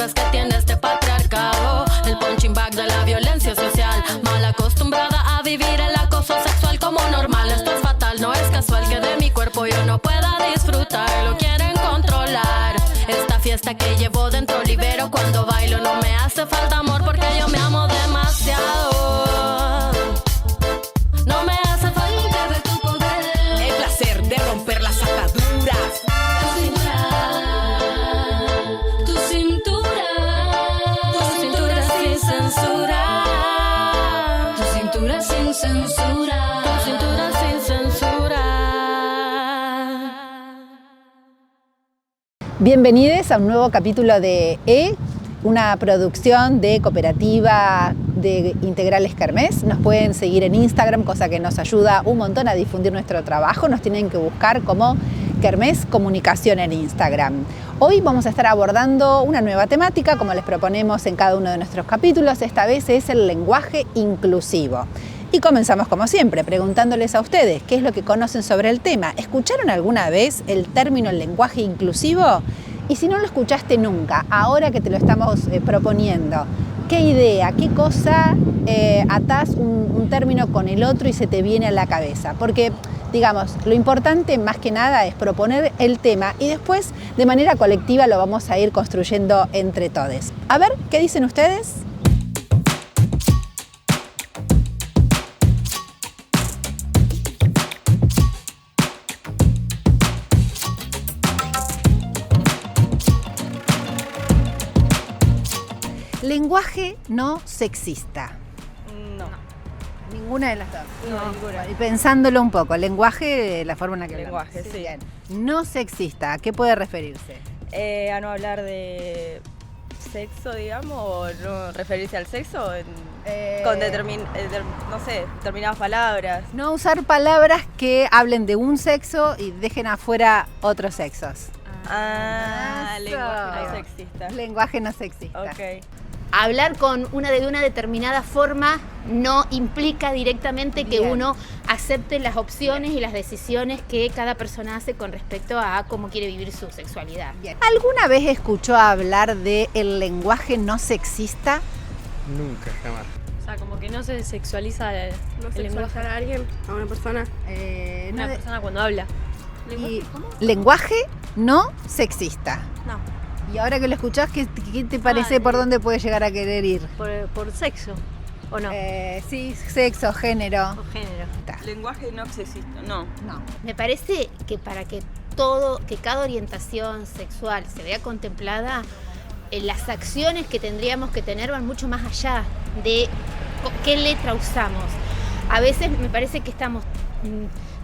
negativas que tiene este patriarcado. El punching bag de la violencia social, mal acostumbrada a vivir el acoso sexual como normal. Esto es fatal, no es casual que de mi cuerpo yo no pueda disfrutar. Lo quieren controlar. Esta fiesta que llevo dentro libero cuando bailo. No me hace falta amor porque yo me amo demasiado. No me hace falta de tu poder. El placer de romper las ataduras. Tu cintura sin censura. Tu cintura sin censura. Tu cintura sin censura. Bienvenidos a un nuevo capítulo de una producción de Cooperativa de Integrales Kermés. Nos pueden seguir en Instagram, cosa que nos ayuda un montón a difundir nuestro trabajo. Nos tienen que buscar como Kermés Comunicación en Instagram. Hoy vamos a estar abordando una nueva temática, como les proponemos en cada uno de nuestros capítulos. Esta vez es el lenguaje inclusivo. Y comenzamos como siempre, preguntándoles a ustedes qué es lo que conocen sobre el tema. ¿Escucharon alguna vez el término lenguaje inclusivo? Y si no lo escuchaste nunca, ahora que te lo estamos proponiendo, ¿qué idea, qué cosa atás un término con el otro y se te viene a la cabeza? Porque, digamos, lo importante más que nada es proponer el tema y después de manera colectiva lo vamos a ir construyendo entre todos. A ver, ¿qué dicen ustedes? Lenguaje no sexista. No. Ninguna de las dos. No, ninguna. Y pensándolo un poco, lenguaje, la forma en la que Lenguaje, hablamos. sí. Bien. No sexista, ¿a qué puede referirse? A no hablar de sexo, digamos, o no referirse al sexo con determinadas palabras. No usar palabras que hablen de un sexo y dejen afuera otros sexos. Eso. Lenguaje no sexista. Lenguaje no sexista. Ok. Hablar de una determinada forma no implica directamente que Bien. uno acepte las opciones y las decisiones que cada persona hace con respecto a cómo quiere vivir su sexualidad. Bien. ¿Alguna vez escuchó hablar del lenguaje no sexista? Nunca, jamás. O sea, como que no se sexualiza el lenguaje a alguien, a una persona. una persona cuando habla. Y lenguaje no sexista. No, Y ahora que lo escuchás, ¿qué te parece por dónde puede llegar a querer ir? por sexo, ¿o no? Sí, sexo, género. O género. Lenguaje no sexista, no. No. Me parece que para que cada orientación sexual se vea contemplada, las acciones que tendríamos que tener van mucho más allá de qué letra usamos. A veces me parece que estamos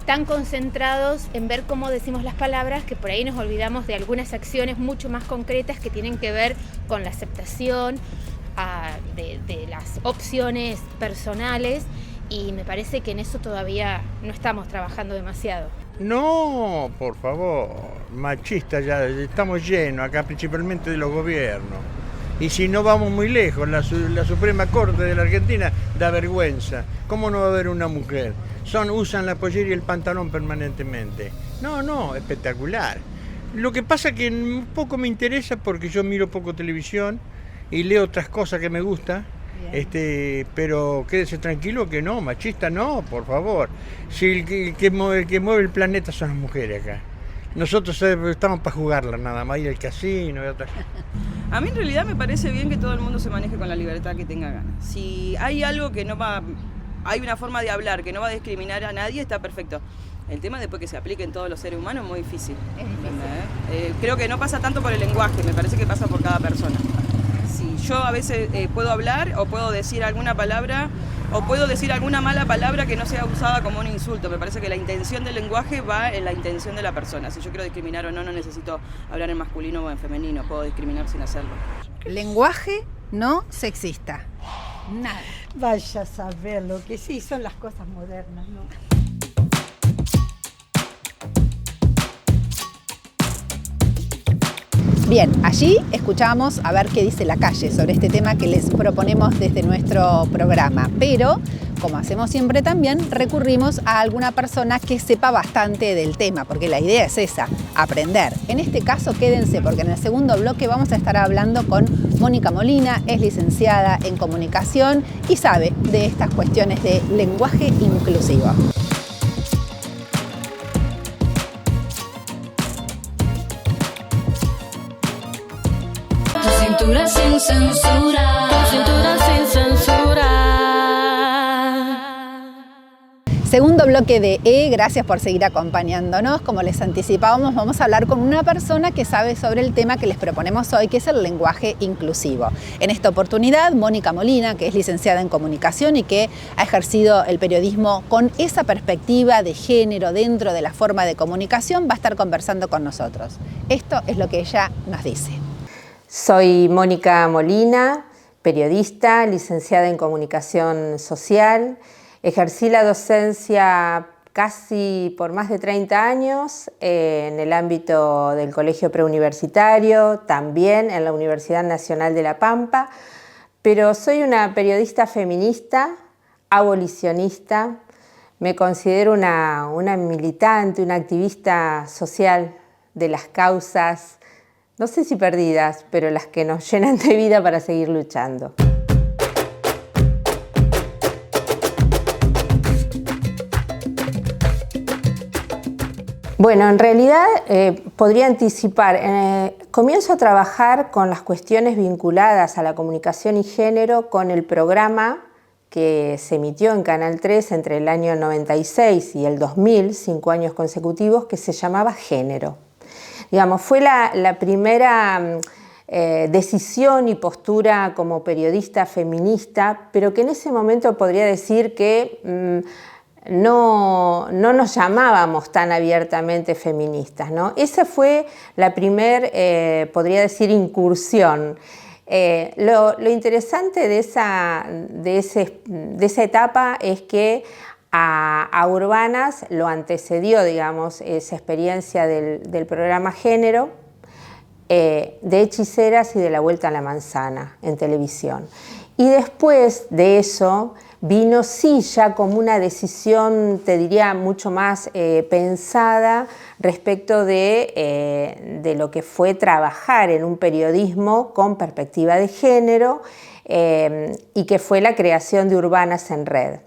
tan concentrados en ver cómo decimos las palabras que por ahí nos olvidamos de algunas acciones mucho más concretas que tienen que ver con la aceptación de las opciones personales, y me parece que en eso todavía no estamos trabajando demasiado. No, por favor, machista ya, estamos llenos acá principalmente de los gobiernos. Y si no vamos muy lejos, la Suprema Corte de la Argentina da vergüenza. ¿Cómo no va a haber una mujer? Usan la pollera y el pantalón permanentemente. No, espectacular. Lo que pasa que un poco me interesa porque yo miro poco televisión y leo otras cosas que me gustan. Pero quédese tranquilo que no, machista no, por favor. Si el que mueve el planeta son las mujeres acá. Nosotros estamos para jugarla nada más, y el casino y otras cosas. A mí en realidad me parece bien que todo el mundo se maneje con la libertad que tenga ganas. Si hay algo que no va, hay una forma de hablar que no va a discriminar a nadie, está perfecto. El tema después que se aplique en todos los seres humanos es muy difícil. Es difícil. Creo que no pasa tanto por el lenguaje, me parece que pasa por cada persona. Si yo a veces puedo hablar o puedo decir alguna palabra o puedo decir alguna mala palabra que no sea usada como un insulto. Me parece que la intención del lenguaje va en la intención de la persona. Si yo quiero discriminar o no, no necesito hablar en masculino o en femenino, puedo discriminar sin hacerlo. Lenguaje no sexista. Nada. Vaya a saber lo que sí son las cosas modernas, ¿no? Bien, allí escuchamos a ver qué dice la calle sobre este tema que les proponemos desde nuestro programa. Pero como hacemos siempre también, recurrimos a alguna persona que sepa bastante del tema, porque la idea es esa, aprender. En este caso, quédense, porque en el segundo bloque vamos a estar hablando con Mónica Molina, es licenciada en comunicación y sabe de estas cuestiones de lenguaje inclusivo. Cintura sin censura, cintura sin censura. Segundo bloque de gracias por seguir acompañándonos. Como les anticipábamos, vamos a hablar con una persona que sabe sobre el tema que les proponemos hoy, que es el lenguaje inclusivo. En esta oportunidad, Mónica Molina, que es licenciada en comunicación y que ha ejercido el periodismo con esa perspectiva de género dentro de la forma de comunicación, va a estar conversando con nosotros. Esto es lo que ella nos dice. Soy Mónica Molina, periodista, licenciada en comunicación social. Ejercí la docencia casi por más de 30 años en el ámbito del colegio preuniversitario, también en la Universidad Nacional de La Pampa, pero soy una periodista feminista, abolicionista, me considero una militante, una activista social de las causas, no sé si perdidas, pero las que nos llenan de vida para seguir luchando. Bueno, en realidad podría anticipar, comienzo a trabajar con las cuestiones vinculadas a la comunicación y género con el programa que se emitió en Canal 3 entre el año 96 y el 2000, 5 años consecutivos, que se llamaba Género. Digamos, fue la primera decisión y postura como periodista feminista, pero que en ese momento podría decir que no nos llamábamos tan abiertamente feministas, ¿no? Esa fue la primer, podría decir, incursión. Lo interesante de esa etapa es que a Urbanas lo antecedió, digamos, esa experiencia del programa Género, de Hechiceras y de La Vuelta a la Manzana en televisión. Y después de eso vino sí ya como una decisión, te diría, mucho más pensada respecto de lo que fue trabajar en un periodismo con perspectiva de género y que fue la creación de Urbanas en Red.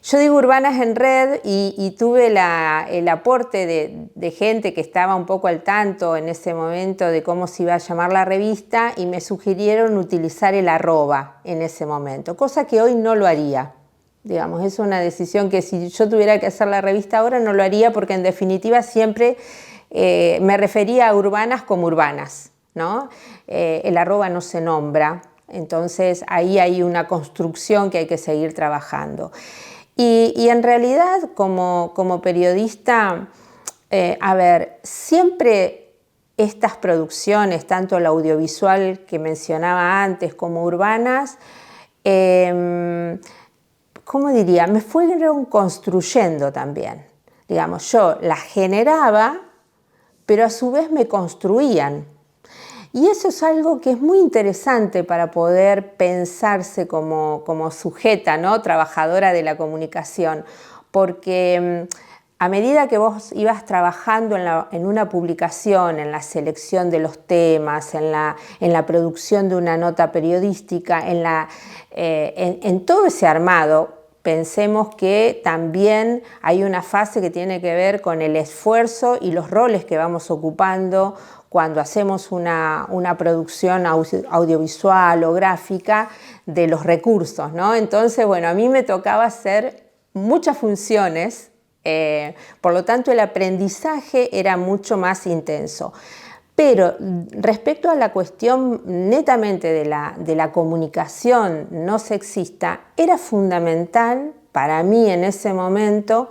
Yo digo Urbanas en Red y tuve el aporte de gente que estaba un poco al tanto en ese momento de cómo se iba a llamar la revista y me sugirieron utilizar el @ en ese momento, cosa que hoy no lo haría. Digamos, es una decisión que si yo tuviera que hacer la revista ahora no lo haría porque en definitiva siempre me refería a Urbanas como Urbanas, ¿no? El @ no se nombra, entonces ahí hay una construcción que hay que seguir trabajando. Y en realidad, como periodista, siempre estas producciones, tanto la audiovisual que mencionaba antes como Urbanas, ¿cómo diría? Me fueron construyendo también. Digamos, yo las generaba, pero a su vez me construían. Y eso es algo que es muy interesante para poder pensarse como sujeta, ¿no? Trabajadora de la comunicación, porque a medida que vos ibas trabajando en una publicación, en la selección de los temas, en la producción de una nota periodística, en todo ese armado, pensemos que también hay una fase que tiene que ver con el esfuerzo y los roles que vamos ocupando cuando hacemos una producción audiovisual o gráfica de los recursos, ¿no? Entonces, bueno, a mí me tocaba hacer muchas funciones, por lo tanto el aprendizaje era mucho más intenso. Pero respecto a la cuestión netamente de la comunicación no sexista, era fundamental para mí en ese momento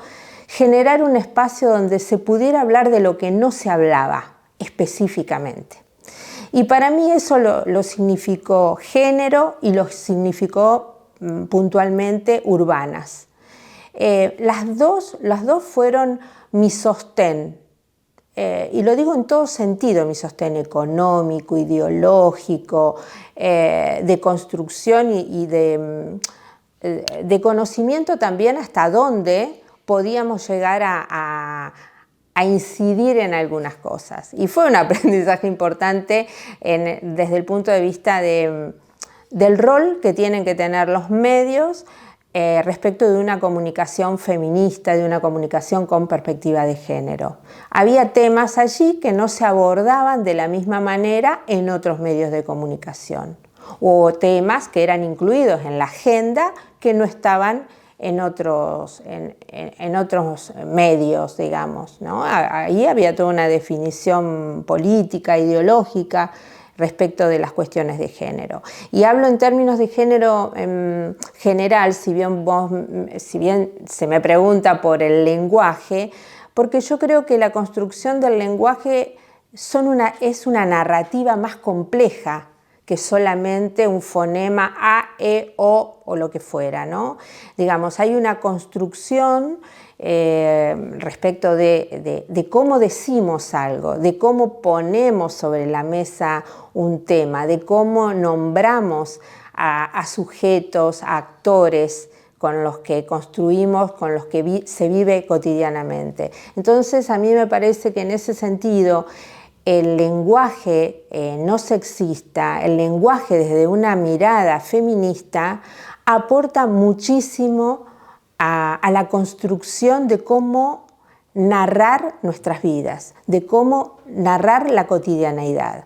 generar un espacio donde se pudiera hablar de lo que no se hablaba específicamente. Y para mí eso lo significó Género y lo significó puntualmente Urbanas. Las dos fueron mi sostén. Y lo digo en todo sentido, mi sostén económico, ideológico, de construcción y de de conocimiento también hasta dónde podíamos llegar a incidir en algunas cosas. Y fue un aprendizaje importante desde el punto de vista del rol que tienen que tener los medios respecto de una comunicación feminista, de una comunicación con perspectiva de género. Había temas allí que no se abordaban de la misma manera en otros medios de comunicación, o temas que eran incluidos en la agenda que no estaban en otros medios, digamos, ¿no? Ahí había toda una definición política, ideológica, respecto de las cuestiones de género. Y hablo en términos de género en general, si bien se me pregunta por el lenguaje, porque yo creo que la construcción del lenguaje es una narrativa más compleja que solamente un fonema A, E, O lo que fuera, ¿no? Digamos, hay una construcción respecto de cómo decimos algo, de cómo ponemos sobre la mesa un tema, de cómo nombramos a sujetos, a actores con los que construimos, con los que se vive cotidianamente. Entonces, a mí me parece que en ese sentido el lenguaje no sexista, el lenguaje desde una mirada feminista, aporta muchísimo a la construcción de cómo narrar nuestras vidas, de cómo narrar la cotidianeidad.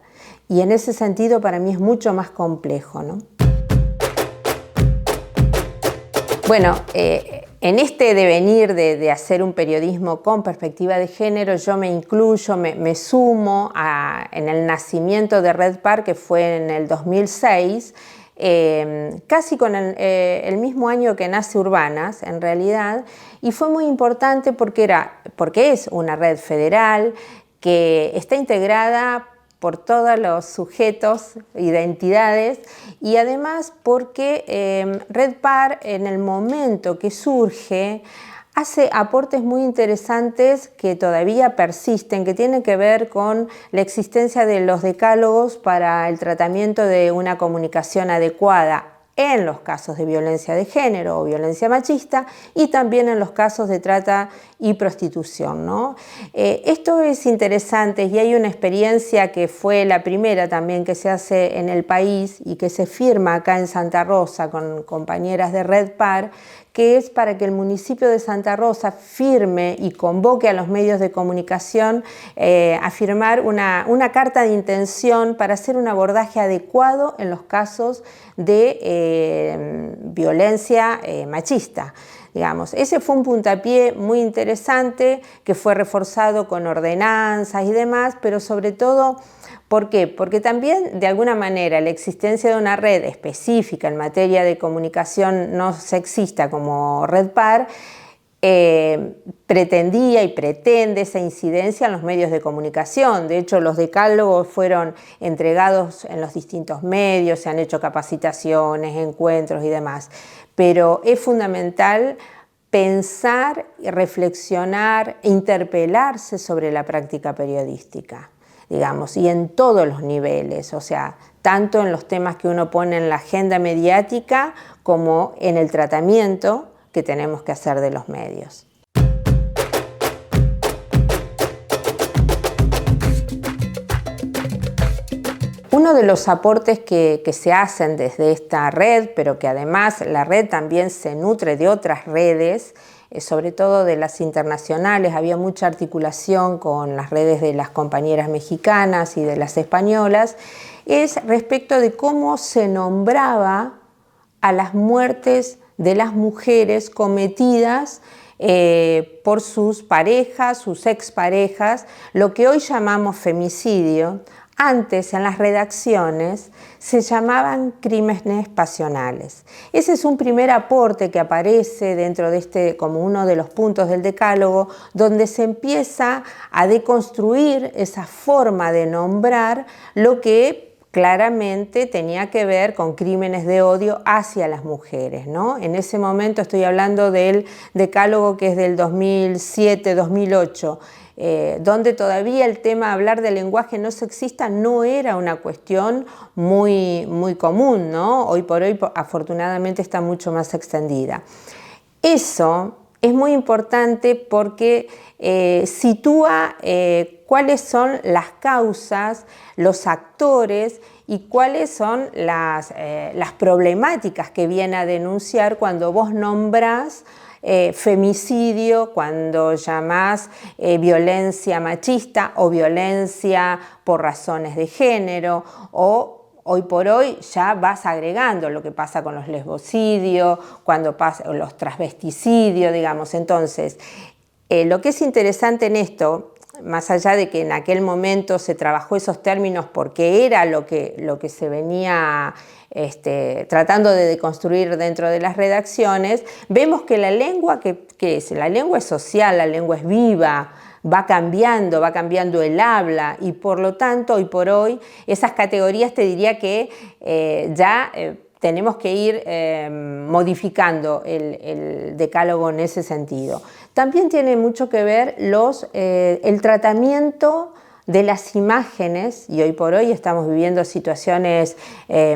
Y en ese sentido para mí es mucho más complejo, ¿no? Bueno, en este devenir de hacer un periodismo con perspectiva de género, yo me incluyo, me sumo en el nacimiento de Red Par, que fue en el 2006, casi con el mismo año que nace Urbanas, en realidad, y fue muy importante porque es una red federal que está integrada por todos los sujetos, identidades, y además porque Red Par, en el momento que surge, hace aportes muy interesantes que todavía persisten, que tienen que ver con la existencia de los decálogos para el tratamiento de una comunicación adecuada en los casos de violencia de género o violencia machista y también en los casos de trata y prostitución, ¿no? Esto es interesante y hay una experiencia que fue la primera también que se hace en el país y que se firma acá en Santa Rosa con compañeras de Red Par, que es para que el municipio de Santa Rosa firme y convoque a los medios de comunicación a firmar una carta de intención para hacer un abordaje adecuado en los casos de violencia machista. Digamos, ese fue un puntapié muy interesante que fue reforzado con ordenanzas y demás, pero sobre todo, ¿por qué? Porque también, de alguna manera, la existencia de una red específica en materia de comunicación no sexista como Red Par pretendía y pretende esa incidencia en los medios de comunicación. De hecho, los decálogos fueron entregados en los distintos medios, se han hecho capacitaciones, encuentros y demás. Pero es fundamental pensar, reflexionar, interpelarse sobre la práctica periodística, digamos, y en todos los niveles, o sea, tanto en los temas que uno pone en la agenda mediática como en el tratamiento que tenemos que hacer de los medios. Uno de los aportes que se hacen desde esta red, pero que además la red también se nutre de otras redes, sobre todo de las internacionales, había mucha articulación con las redes de las compañeras mexicanas y de las españolas, es respecto de cómo se nombraba a las muertes de las mujeres cometidas por sus parejas, sus exparejas, lo que hoy llamamos femicidio. Antes, en las redacciones, se llamaban crímenes pasionales. Ese es un primer aporte que aparece dentro de como uno de los puntos del decálogo, donde se empieza a deconstruir esa forma de nombrar lo que claramente tenía que ver con crímenes de odio hacia las mujeres, ¿no? En ese momento estoy hablando del decálogo que es del 2007-2008, donde todavía el tema de hablar de lenguaje no sexista no era una cuestión muy común, ¿no? Hoy por hoy afortunadamente está mucho más extendida. Eso es muy importante porque sitúa cuáles son las causas, los actores y cuáles son las problemáticas que viene a denunciar cuando vos nombrás femicidio, cuando llamás violencia machista o violencia por razones de género, o hoy por hoy ya vas agregando lo que pasa con los lesbocidios, cuando pasa los transvesticidios, digamos. Entonces, lo que es interesante en esto, más allá de que en aquel momento se trabajó esos términos porque era lo que se venía tratando de deconstruir dentro de las redacciones, vemos que la lengua la lengua es social, la lengua es viva, va cambiando el habla y por lo tanto hoy por hoy esas categorías te diría que tenemos que ir modificando el decálogo en ese sentido. También tiene mucho que ver el tratamiento de las imágenes, y hoy por hoy estamos viviendo situaciones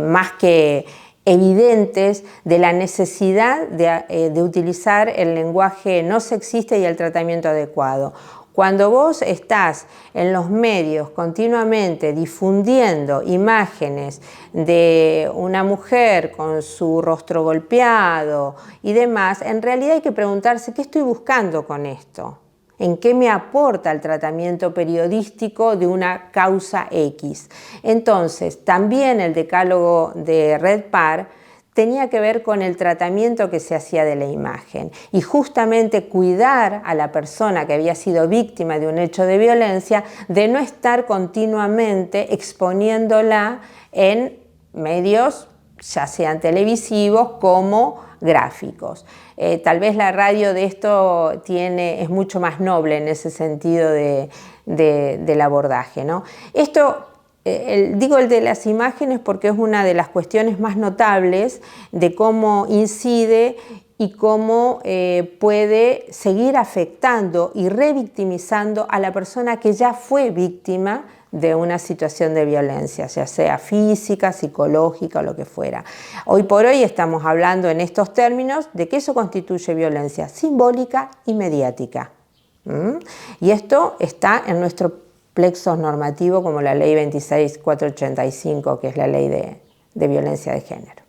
más que evidentes de la necesidad de utilizar el lenguaje no sexista y el tratamiento adecuado. Cuando vos estás en los medios continuamente difundiendo imágenes de una mujer con su rostro golpeado y demás, en realidad hay que preguntarse ¿qué estoy buscando con esto? ¿En qué me aporta el tratamiento periodístico de una causa X? Entonces, también el decálogo de Red Par tenía que ver con el tratamiento que se hacía de la imagen y justamente cuidar a la persona que había sido víctima de un hecho de violencia de no estar continuamente exponiéndola en medios, ya sean televisivos como gráficos. Tal vez la radio de esto es mucho más noble en ese sentido del abordaje, ¿no? Esto digo el de las imágenes porque es una de las cuestiones más notables de cómo incide y cómo puede seguir afectando y revictimizando a la persona que ya fue víctima de una situación de violencia, ya sea física, psicológica o lo que fuera. Hoy por hoy estamos hablando en estos términos de que eso constituye violencia simbólica y mediática. Y esto está en nuestro plexos normativos como la ley 26.485, que es la ley de violencia de género.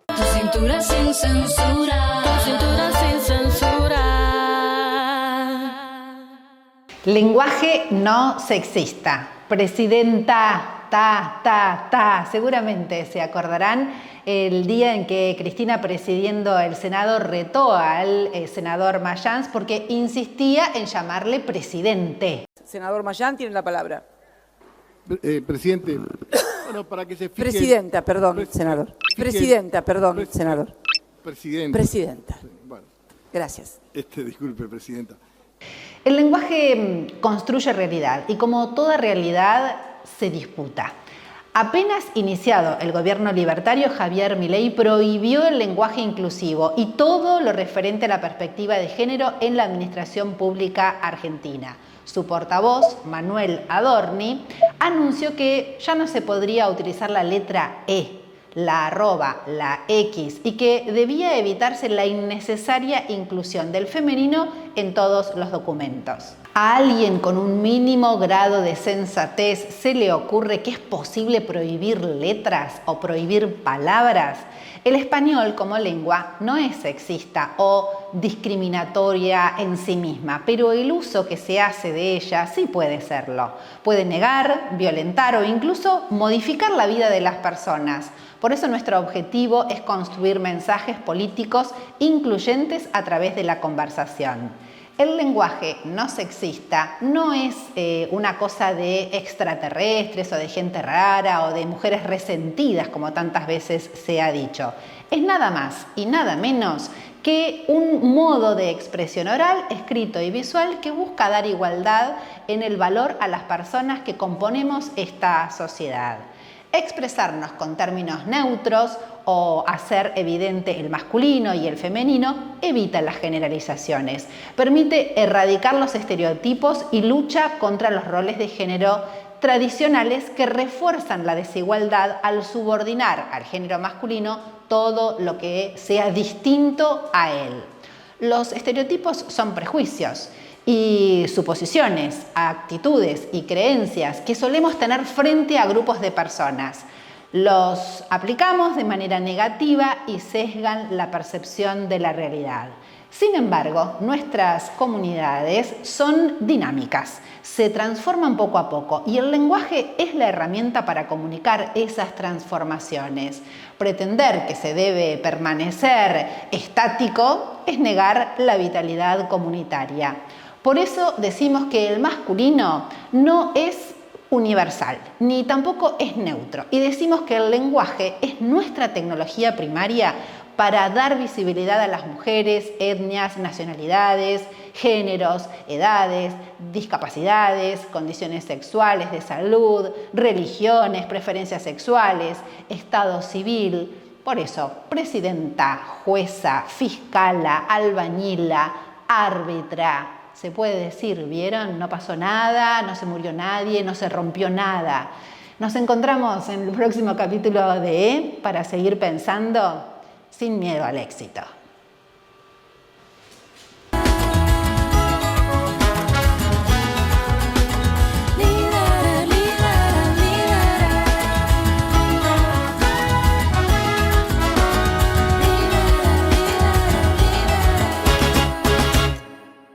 Tu cintura sin censura, tu cintura sin censura. Lenguaje no sexista. Presidenta, seguramente se acordarán el día en que Cristina, presidiendo el Senado, retó al senador Mayans porque insistía en llamarle presidente. Senador Mayans tiene la palabra. Presidente, bueno, para que se fije... Presidenta, perdón, senador. Presidenta, perdón, senador. Presidenta. Bueno. Gracias. Disculpe, presidenta. El lenguaje construye realidad y como toda realidad se disputa. Apenas iniciado el gobierno libertario, Javier Milei prohibió el lenguaje inclusivo y todo lo referente a la perspectiva de género en la administración pública argentina. Su portavoz, Manuel Adorni, anunció que ya no se podría utilizar la letra E, la arroba, la X y que debía evitarse la innecesaria inclusión del femenino en todos los documentos. ¿A alguien con un mínimo grado de sensatez se le ocurre que es posible prohibir letras o prohibir palabras? El español como lengua no es sexista o discriminatoria en sí misma, pero el uso que se hace de ella sí puede serlo. Puede negar, violentar o incluso modificar la vida de las personas. Por eso nuestro objetivo es construir mensajes políticos incluyentes a través de la conversación. El lenguaje no sexista no es una cosa de extraterrestres o de gente rara o de mujeres resentidas, como tantas veces se ha dicho. Es nada más y nada menos que un modo de expresión oral, escrito y visual que busca dar igualdad en el valor a las personas que componemos esta sociedad. Expresarnos con términos neutros o hacer evidente el masculino y el femenino evita las generalizaciones, permite erradicar los estereotipos y lucha contra los roles de género tradicionales que refuerzan la desigualdad al subordinar al género masculino todo lo que sea distinto a él. Los estereotipos son prejuicios y suposiciones, actitudes y creencias que solemos tener frente a grupos de personas. Los aplicamos de manera negativa y sesgan la percepción de la realidad. Sin embargo, nuestras comunidades son dinámicas, se transforman poco a poco y el lenguaje es la herramienta para comunicar esas transformaciones. Pretender que se debe permanecer estático es negar la vitalidad comunitaria. Por eso decimos que el masculino no es universal, ni tampoco es neutro. Y decimos que el lenguaje es nuestra tecnología primaria para dar visibilidad a las mujeres, etnias, nacionalidades, géneros, edades, discapacidades, condiciones sexuales, de salud, religiones, preferencias sexuales, estado civil. Por eso, presidenta, jueza, fiscala, albañila, árbitra. Se puede decir, ¿vieron? No pasó nada, no se murió nadie, no se rompió nada. Nos encontramos en el próximo capítulo de E para seguir pensando sin miedo al éxito.